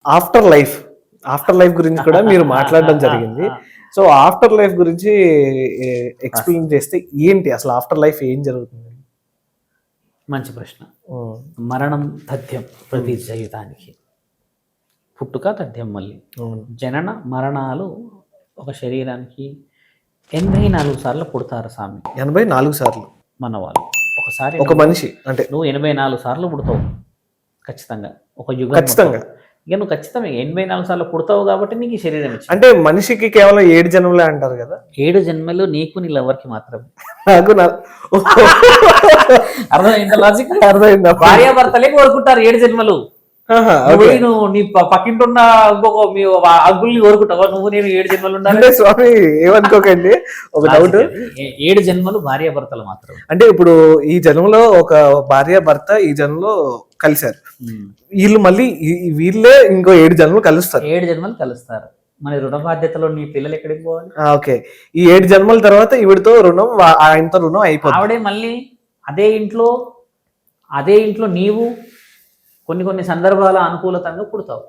After life గురించి కూడా మీరు మాట్లాడడం జరిగింది. సో ఆఫ్టర్ లైఫ్ గురించి ఎక్స్ప్లెయిన్ చేస్తే ఏంటి అసలు ఆఫ్టర్ లైఫ్ ఏం జరుగుతుంది? మంచి ప్రశ్న. మరణం తథ్యం ప్రతి జీవితానికి, పుట్టుక తథ్యం. మళ్ళీ జనన మరణాలు ఒక శరీరానికి 84 సార్లు పుడతారు స్వామి. 84 సార్లు మన వాళ్ళు. ఒకసారి ఒక మనిషి అంటే నువ్వు 84 సార్లు పుడతావు ఖచ్చితంగా, ఒక యుగం ఖచ్చితంగా. ఇక నువ్వు ఖచ్చితంగా 84 సార్లు పుడతావు కాబట్టి నీకు ఈ శరీరం ఇచ్చింది. అంటే మనిషికి కేవలం 7 జన్మలే అంటారు కదా? 7 జన్మలు నీకు నీ లవర్కి మాత్రమే. నాకు అర్థమైందా లాజిక్? అర్థమైందా? భార్యాభర్తలే కోరుకుంటారు 7 జన్మలు. నువ్వు నీ పక్కింటున్న ఇంకొక మీ అగ్గుల్ని కోరుకుంటావా? నువ్వు నేను 7 జన్మలు ఉండాలి. స్వామి ఏమనుకోకండి, ఒక డౌట్. 7 జన్మలు భార్యాభర్తలు మాత్రం. అంటే ఇప్పుడు ఈ జన్మలో ఒక భార్యాభర్త ఈ జన్మలో కలిశారు, వీళ్ళు మళ్ళీ వీళ్ళే ఇంకో 7 జన్మలు కలుస్తారు. 7 జన్మలు కలుస్తారు. మన రుణ బాధ్యతలో నీ పిల్లలు ఎక్కడికి పోవాలి? ఓకే, ఈ 7 జన్మల తర్వాత ఈవిడతో రుణం, ఆయనతో రుణం అయిపోతుంది. ఆవిడే మళ్ళీ అదే ఇంట్లో నీవు కొన్ని సందర్భాల అనుకూలతంగా పుడతావు.